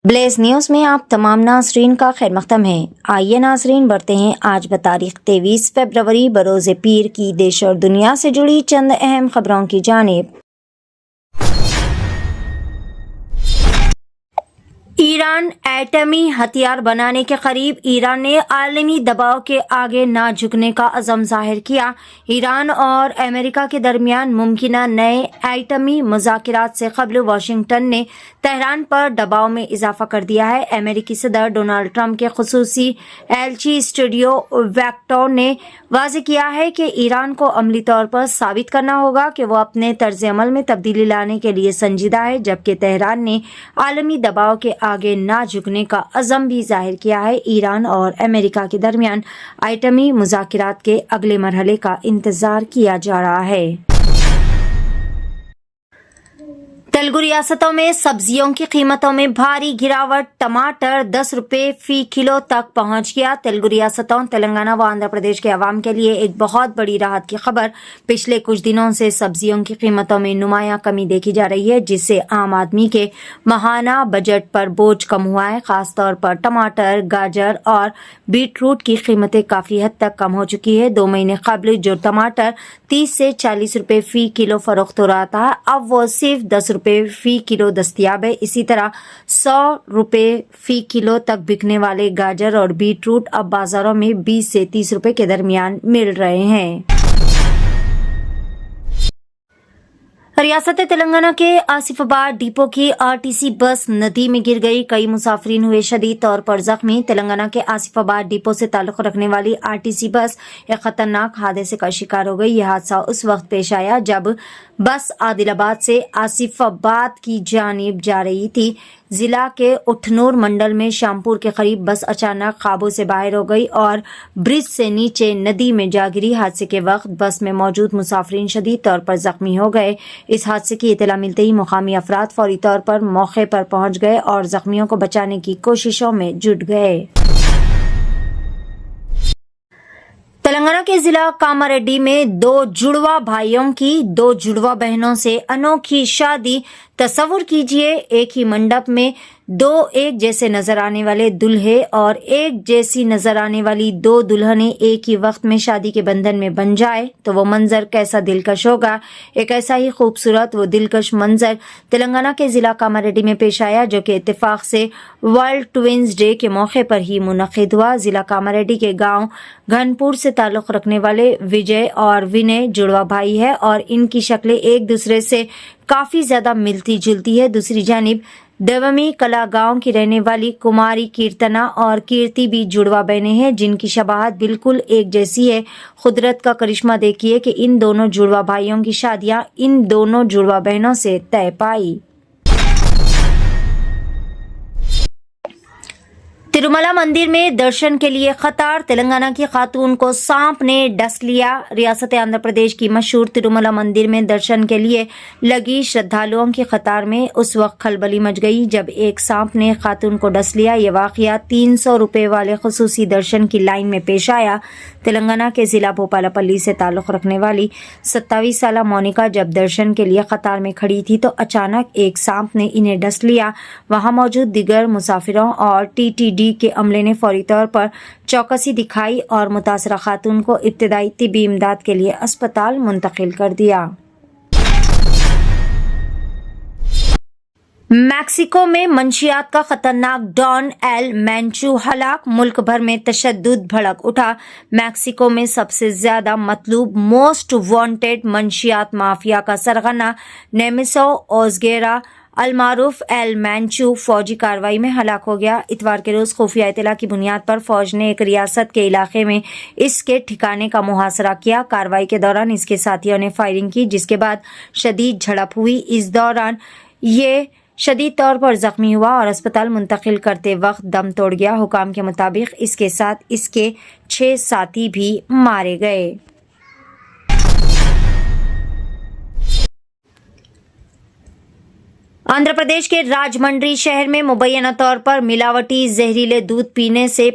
Blaze news میں آپ تمام ناظرین کا خیر مقدم ہے۔ آئیے ناظرین بڑھتے ہیں آج بتاریخ 23 فروری بروز پیر کی دیش اور دنیا سے جڑی چند اہم خبروں کی جانب۔ ایران ایٹمی ہتھیار بنانے کے قریب، ایران نے عالمی دباؤ کے آگے نہ جھکنے کا عزم ظاہر کیا۔ ایران اور امریکہ کے درمیان ممکنہ نئے ایٹمی مذاکرات سے قبل واشنگٹن نے تہران پر دباؤ میں اضافہ کر دیا ہے۔ امریکی صدر ڈونلڈ ٹرمپ کے خصوصی ایلچی اسٹوڈیو ویکٹور نے واضح کیا ہے کہ ایران کو عملی طور پر ثابت کرنا ہوگا کہ وہ اپنے طرز عمل میں تبدیلی لانے کے لیے سنجیدہ ہے، جبکہ تہران نے عالمی دباؤ کے آگے نہ جھکنے کا عزم بھی ظاہر کیا ہے۔ ایران اور امریکہ کے درمیان ایٹمی مذاکرات کے اگلے مرحلے کا انتظار کیا جا رہا ہے۔ تلگو ریاستوں میں سبزیوں کی قیمتوں میں بھاری گراوٹ، ٹماٹر 10 روپے فی کلو تک پہنچ گیا۔ تلگو ریاستوں تلنگانہ و آندھرا پردیش کے عوام کے لیے ایک بہت بڑی راحت کی خبر۔ پچھلے کچھ دنوں سے سبزیوں کی قیمتوں میں نمایاں کمی دیکھی جا رہی ہے، جس سے عام آدمی کے ماہانہ بجٹ پر بوجھ کم ہوا ہے۔ خاص طور پر ٹماٹر، گاجر اور بیٹ روٹ کی قیمتیں کافی حد تک کم ہو چکی ہے۔ 2 مہینے قبل جو ٹماٹر 30 سے 40 روپے فی کلو فروخت ہو رہا تھا، اب وہ صرف 10 روپے فی کلو دستیاب ہے۔ اسی طرح 100 روپے فی کلو تک بکنے والے گاجر اور بیٹ روٹ اب بازاروں میں 20 سے 30 روپے کے درمیان مل رہے ہیں۔ ریاست تلنگانہ کے آصف آباد ڈپو کی RTC بس ندی میں گر گئی، کئی مسافرین ہوئے شدید طور پر زخمی۔ تلنگانہ کے آصف آباد ڈپو سے تعلق رکھنے والی RTC بس ایک خطرناک حادثے کا شکار ہو گئی۔ یہ حادثہ اس وقت پیش آیا جب بس عادل آباد سے آصف آباد کی جانب جا رہی تھی۔ ضلع کے اٹھنور منڈل میں شامپور کے قریب بس اچانک قابو سے باہر ہو گئی اور برج سے نیچے ندی میں جا گری۔ حادثے کے وقت بس میں موجود مسافرین شدید طور پر زخمی ہو گئے۔ اس حادثے کی اطلاع ملتے ہی مقامی افراد فوری طور پر موقع پر پہنچ گئے اور زخمیوں کو بچانے کی کوششوں میں جٹ گئے۔ تلنگانہ کے ضلع کاماریڈی میں 2 جڑواں بھائیوں کی 2 جڑواں بہنوں سے انوکھی شادی۔ تصور کیجئے، ایک ہی منڈپ میں 2 ایک جیسے نظر آنے والے دلہے اور ایک جیسی نظر آنے والی 2 دلہنیں ایک ہی وقت میں شادی کے بندھن میں بن جائے تو وہ منظر کیسا دلکش ہوگا۔ ایک ایسا ہی خوبصورت و دلکش منظر تلنگانہ کے ضلع کاماریڈی میں پیش آیا، جو کہ اتفاق سے ورلڈ ٹوئنز ڈے کے موقع پر ہی منعقد ہوا۔ ضلع کاماریڈی کے گاؤں گھنپور سے تعلق رکھنے والے وجے اور ونے جڑواں بھائی ہے اور ان کی شکلیں ایک دوسرے سے کافی زیادہ ملتی جلتی ہے۔ دوسری جانب دیومی کلا گاؤں کی رہنے والی کماری کیرتنا اور کیرتی بھی جڑواں بہنیں ہیں، جن کی شباہت بالکل ایک جیسی ہے۔ قدرت کا کرشمہ دیکھیے کہ ان دونوں جڑواں بھائیوں کی شادیاں ان دونوں جڑواں بہنوں سے طے پائی۔ تروملا مندر میں درشن کے لیے قطار، تلنگانہ کی خاتون کو سانپ نے ڈس لیا۔ ریاست آندھرا پردیش کی مشہور تروملا مندر میں درشن کے لیے لگی شردھالوؤں کی قطار میں اس وقت کھلبلی مچ گئی جب ایک سانپ نے خاتون کو ڈس لیا۔ یہ واقعہ 300 روپے والے خصوصی درشن کی لائن میں پیش آیا۔ تلنگانہ کے ضلع بھوپالا پلی سے تعلق رکھنے والی 27 سالہ مونیکا جب درشن کے لیے قطار میں کھڑی تھی تو اچانک ایک سانپ نے انہیں ڈس لیا۔ وہاں موجود دیگر مسافروں اور TTD کے عملے نے فوری طور پر چوکسی دکھائی اور متاثرہ خاتون کو ابتدائی طبی امداد کے لیے اسپتال منتقل کر دیا۔ میکسیکو میں منشیات کا خطرناک ڈان ایل مینچو ہلاک، ملک بھر میں تشدد بھڑک اٹھا۔ میکسیکو میں سب سے زیادہ مطلوب موسٹ وانٹڈ منشیات مافیا کا سرغنہ نیمیسو اوزگیرا المعروف ایل مینچو فوجی کارروائی میں ہلاک ہو گیا۔ اتوار کے روز خفیہ اطلاع کی بنیاد پر فوج نے ایک ریاست کے علاقے میں اس کے ٹھکانے کا محاصرہ کیا۔ کارروائی کے دوران اس کے ساتھیوں نے فائرنگ کی، جس کے بعد شدید جھڑپ ہوئی۔ اس دوران یہ شدید طور پر زخمی ہوا اور اسپتال منتقل کرتے وقت دم توڑ گیا۔ حکام کے مطابق اس کے ساتھ اس کے 6 ساتھی بھی مارے گئے۔ آندھرا پردیش کے راجمنڈری شہر میں مبینہ طور پر ملاوٹی زہریلے دودھ پینے سے